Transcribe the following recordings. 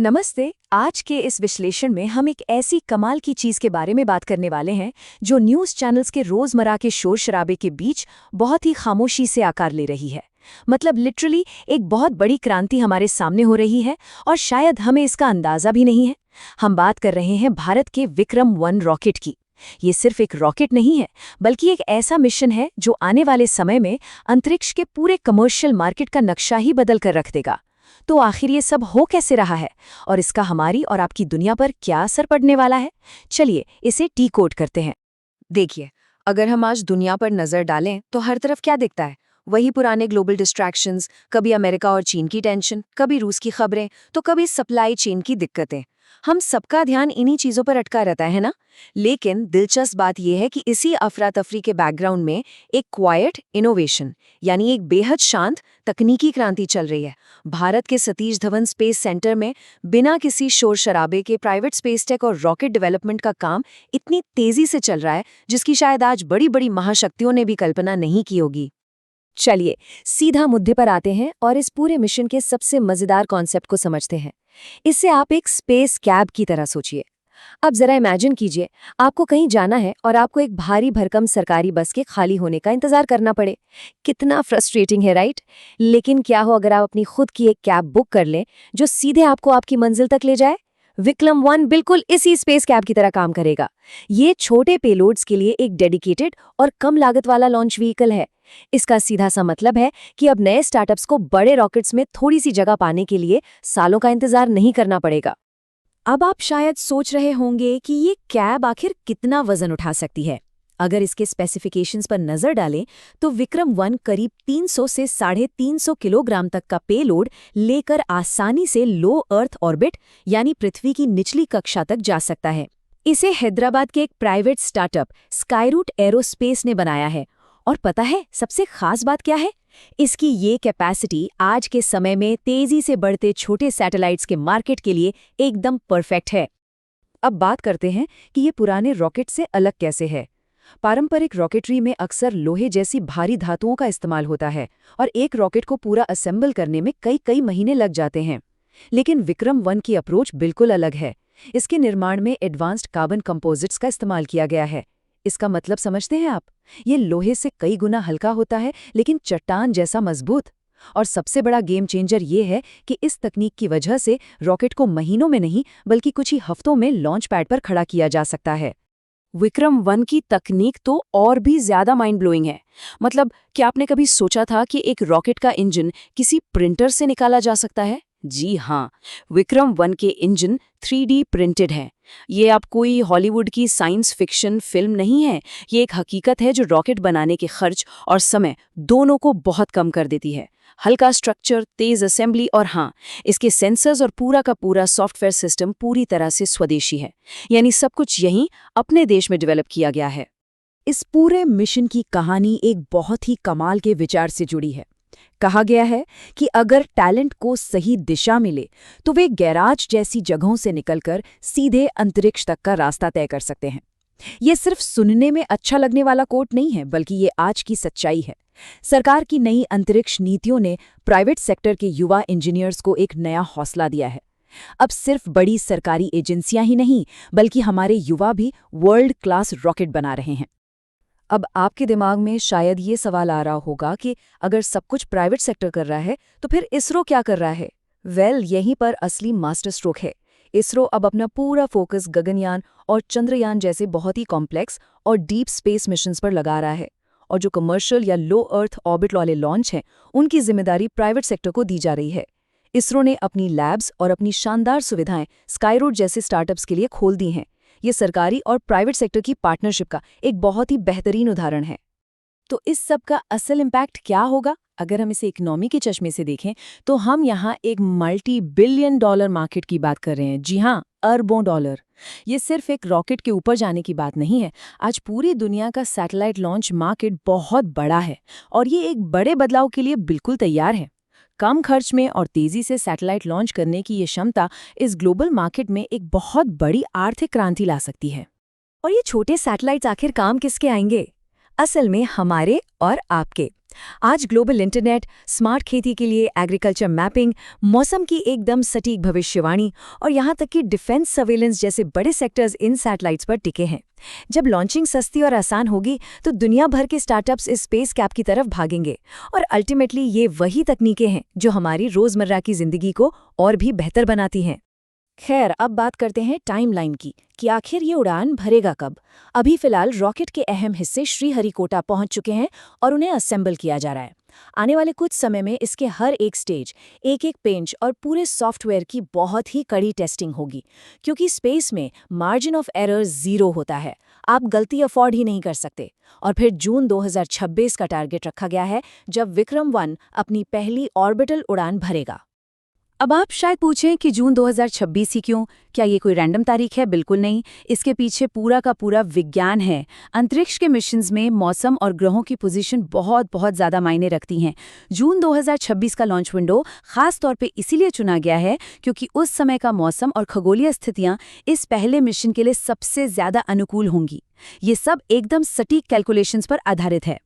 नमस्ते। आज के इस विश्लेषण में हम एक ऐसी कमाल की चीज के बारे में बात करने वाले हैं जो न्यूज़ चैनल्स के रोजमर्रा के शोर शराबे के बीच बहुत ही खामोशी से आकार ले रही है। मतलब लिटरली एक बहुत बड़ी क्रांति हमारे सामने हो रही है और शायद हमें इसका अंदाजा भी नहीं है। हम बात कर रहे हैं भारत के विक्रम-1 रॉकेट की। ये सिर्फ एक रॉकेट नहीं है, बल्कि एक ऐसा मिशन है जो आने वाले समय में अंतरिक्ष के पूरे कमर्शियल मार्केट का नक्शा ही बदल कर रख देगा। तो आखिर ये सब हो कैसे रहा है और इसका हमारी और आपकी दुनिया पर क्या असर पड़ने वाला है? चलिए इसे डी कोड करते हैं। देखिए, अगर हम आज दुनिया पर नजर डालें तो हर तरफ क्या दिखता है? वही पुराने ग्लोबल डिस्ट्रैक्शंस, कभी अमेरिका और चीन की टेंशन, कभी रूस की खबरें, तो कभी सप्लाई चेन की दिक्कतें। हम सबका ध्यान इन्हीं चीजों पर अटका रहता है ना। लेकिन दिलचस्प बात यह है कि इसी अफरा तफरी के बैकग्राउंड में एक क्वाइट इनोवेशन, यानी एक बेहद शांत तकनीकी क्रांति चल रही है। भारत के सतीश धवन स्पेस सेंटर में बिना किसी शोर शराबे के प्राइवेट स्पेस टेक और रॉकेट डेवलपमेंट का काम इतनी तेजी से चल रहा है जिसकी शायद आज बड़ी बड़ी महाशक्तियों ने भी कल्पना नहीं की होगी। चलिए सीधा मुद्दे पर आते हैं और इस पूरे मिशन के सबसे मजेदार कॉन्सेप्ट को समझते हैं। इससे आप एक स्पेस कैब की तरह सोचिए। अब जरा इमेजिन कीजिए, आपको कहीं जाना है और आपको एक भारी भरकम सरकारी बस के खाली होने का इंतजार करना पड़े। कितना फ्रस्ट्रेटिंग है, राइट? लेकिन क्या हो अगर आप अपनी खुद की एक कैब बुक कर लें जो सीधे आपको आपकी मंजिल तक ले जाए? विक्रम-1 बिल्कुल इसी स्पेस कैब की तरह काम करेगा। ये छोटे पेलोड्स के लिए एक डेडिकेटेड और कम लागत वाला लॉन्च व्हीकल है। इसका सीधा सा मतलब है कि अब नए स्टार्टअप्स को बड़े रॉकेट्स में थोड़ी सी जगह पाने के लिए सालों का इंतजार नहीं करना पड़ेगा। अब आप शायद सोच रहे होंगे कि ये कैब आखिर कितना वजन उठा सकती है। अगर इसके स्पेसिफिकेशंस पर नजर डालें तो विक्रम-1 करीब 300 से 350 किलोग्राम तक का पेलोड लेकर आसानी से लो अर्थ ऑर्बिट यानी पृथ्वी की निचली कक्षा तक जा सकता है। इसे हैदराबाद के एक प्राइवेट स्टार्टअप स्काईरूट एरोस्पेस ने बनाया है। और पता है सबसे खास बात क्या है? इसकी ये कैपेसिटी आज के समय में तेजी से बढ़ते छोटे सैटेलाइट्स के मार्केट के लिए एकदम परफेक्ट है। अब बात करते हैं कि ये पुराने रॉकेट से अलग कैसे है। पारंपरिक रॉकेटरी में अक्सर लोहे जैसी भारी धातुओं का इस्तेमाल होता है और एक रॉकेट को पूरा असेंबल करने में कई कई महीने लग जाते हैं। लेकिन विक्रम-1 की अप्रोच बिल्कुल अलग है। इसके निर्माण में एडवांस्ड कार्बन कंपोजिट्स का इस्तेमाल किया गया है। इसका मतलब समझते हैं आप? ये लोहे से कई गुना हल्का होता है लेकिन चट्टान जैसा मजबूत। और सबसे बड़ा गेम चेंजर ये है कि इस तकनीक की वजह से रॉकेट को महीनों में नहीं बल्कि कुछ ही हफ्तों में लॉन्च पैड पर खड़ा किया जा सकता है। विक्रम-1 की तकनीक तो और भी ज्यादा माइंड ब्लोइंग है। मतलब क्या आपने कभी सोचा था कि एक रॉकेट का इंजन किसी प्रिंटर से निकाला जा सकता है? जी हाँ, विक्रम-1 के इंजन 3D प्रिंटेड हैं। ये आप कोई हॉलीवुड की साइंस फिक्शन फिल्म नहीं है, ये एक हकीकत है जो रॉकेट बनाने के खर्च और समय दोनों को बहुत कम कर देती है। हल्का स्ट्रक्चर, तेज असेंबली और हाँ, इसके सेंसर्स और पूरा का पूरा सॉफ्टवेयर सिस्टम पूरी तरह से स्वदेशी है। यानी सब कुछ यहीं अपने देश में डेवलप किया गया है। इस पूरे मिशन की कहानी एक बहुत ही कमाल के विचार से जुड़ी है। कहा गया है कि अगर टैलेंट को सही दिशा मिले तो वे गैराज जैसी जगहों से निकलकर सीधे अंतरिक्ष तक का रास्ता तय कर सकते हैं। ये सिर्फ सुनने में अच्छा लगने वाला कोट नहीं है, बल्कि ये आज की सच्चाई है। सरकार की नई अंतरिक्ष नीतियों ने प्राइवेट सेक्टर के युवा इंजीनियर्स को एक नया हौसला दिया है। अब सिर्फ बड़ी सरकारी एजेंसियां ही नहीं, बल्कि हमारे युवा भी वर्ल्ड क्लास रॉकेट बना रहे हैं। अब आपके दिमाग में शायद ये सवाल आ रहा होगा कि अगर सब कुछ प्राइवेट सेक्टर कर रहा है तो फिर इसरो क्या कर रहा है? यहीं पर असली मास्टर स्ट्रोक है। इसरो अब अपना पूरा फोकस गगनयान और चंद्रयान जैसे बहुत ही कॉम्प्लेक्स और डीप स्पेस मिशंस पर लगा रहा है। और जो कमर्शियल या लो अर्थ ऑर्बिट वाले लॉन्च हैं, उनकी जिम्मेदारी प्राइवेट सेक्टर को दी जा रही है। इसरो ने अपनी लैब्स और अपनी शानदार सुविधाएं स्काईरूट जैसे स्टार्टअप्स के लिए खोल दी हैं। ये सरकारी और प्राइवेट सेक्टर की पार्टनरशिप का एक बहुत ही बेहतरीन उदाहरण है। तो इस सब का असल इम्पैक्ट क्या होगा? अगर हम इसे इकोनॉमी के चश्मे से देखें तो हम यहाँ एक मल्टी-बिलियन डॉलर मार्केट की बात कर रहे हैं। जी हाँ, अरबों डॉलर। ये सिर्फ एक रॉकेट के ऊपर जाने की बात नहीं है। आज पूरी दुनिया का सैटेलाइट लॉन्च मार्केट बहुत बड़ा है और ये एक बड़े बदलाव के लिए बिल्कुल तैयार है। कम खर्च में और तेजी से सैटेलाइट लॉन्च करने की ये क्षमता इस ग्लोबल मार्केट में एक बहुत बड़ी आर्थिक क्रांति ला सकती है। और ये छोटे सैटेलाइट्स आखिर काम किसके आएंगे? असल में हमारे और आपके। आज ग्लोबल इंटरनेट, स्मार्ट खेती के लिए एग्रीकल्चर मैपिंग, मौसम की एकदम सटीक भविष्यवाणी और यहाँ तक कि डिफेंस सर्वेलेंस जैसे बड़े सेक्टर्स इन सैटेलाइट्स पर टिके हैं। जब लॉन्चिंग सस्ती और आसान होगी तो दुनिया भर के स्टार्टअप्स इस स्पेस कैप की तरफ भागेंगे और अल्टीमेटली ये वही तकनीकें हैं जो हमारी रोजमर्रा की जिंदगी को और भी बेहतर बनाती हैं। खैर, अब बात करते हैं टाइमलाइन की कि आखिर ये उड़ान भरेगा कब। अभी फिलहाल रॉकेट के अहम हिस्से श्रीहरिकोटा पहुंच चुके हैं और उन्हें असेंबल किया जा रहा है। आने वाले कुछ समय में इसके हर एक स्टेज, एक एक पेंच और पूरे सॉफ्टवेयर की बहुत ही कड़ी टेस्टिंग होगी, क्योंकि स्पेस में मार्जिन ऑफ एरर 0 होता है। आप गलती अफोर्ड ही नहीं कर सकते। और फिर जून 2026 का टारगेट रखा गया है, जब विक्रम-1 अपनी पहली ऑर्बिटल उड़ान भरेगा। अब आप शायद पूछें कि जून 2026 ही क्यों? क्या ये कोई रैंडम तारीख है? बिल्कुल नहीं। इसके पीछे पूरा का पूरा विज्ञान है। अंतरिक्ष के मिशंस में मौसम और ग्रहों की पोजीशन बहुत बहुत ज़्यादा मायने रखती हैं। जून 2026 का लॉन्च विंडो खास तौर पे इसीलिए चुना गया है क्योंकि उस समय का मौसम और खगोलीय स्थितियां इस पहले मिशन के लिए सबसे ज़्यादा अनुकूल होंगी। ये सब एकदम सटीक कैलकुलेशंस पर आधारित है।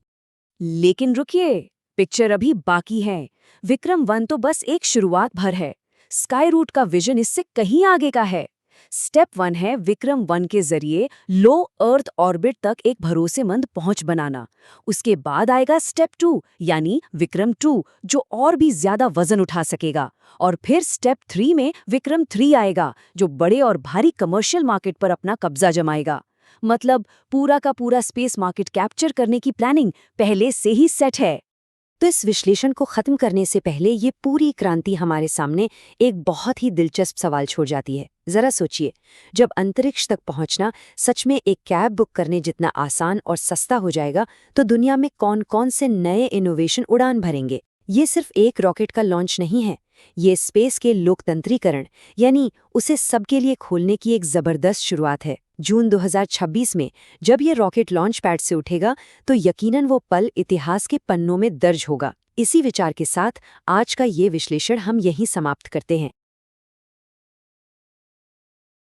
लेकिन रुकिए, पिक्चर अभी बाकी है। विक्रम-1 तो बस एक शुरुआत भर है। स्काई रूट का विजन इससे कहीं आगे का है। स्टेप 1 है विक्रम-1 के जरिए लो अर्थ ऑर्बिट तक एक भरोसेमंद पहुंच बनाना। उसके बाद आएगा स्टेप 2 यानी विक्रम-2, जो और भी ज्यादा वजन उठा सकेगा। और फिर स्टेप 3 में विक्रम-3 आएगा, जो बड़े और भारी कमर्शियल मार्केट पर अपना कब्जा जमाएगा। मतलब पूरा का पूरा स्पेस मार्केट कैप्चर करने की प्लानिंग पहले से ही सेट है। तो इस विश्लेषण को खत्म करने से पहले ये पूरी क्रांति हमारे सामने एक बहुत ही दिलचस्प सवाल छोड़ जाती है। जरा सोचिए, जब अंतरिक्ष तक पहुंचना सच में एक कैब बुक करने जितना आसान और सस्ता हो जाएगा, तो दुनिया में कौन-कौन से नए इनोवेशन उड़ान भरेंगे। ये सिर्फ एक रॉकेट का लॉन्च नहीं है, ये स्पेस के लोकतंत्रीकरण यानी उसे सबके लिए खोलने की एक जबरदस्त शुरुआत है। जून 2026 में जब ये रॉकेट लॉन्च पैड से उठेगा तो यकीनन वो पल इतिहास के पन्नों में दर्ज होगा। इसी विचार के साथ आज का ये विश्लेषण हम यहीं समाप्त करते हैं।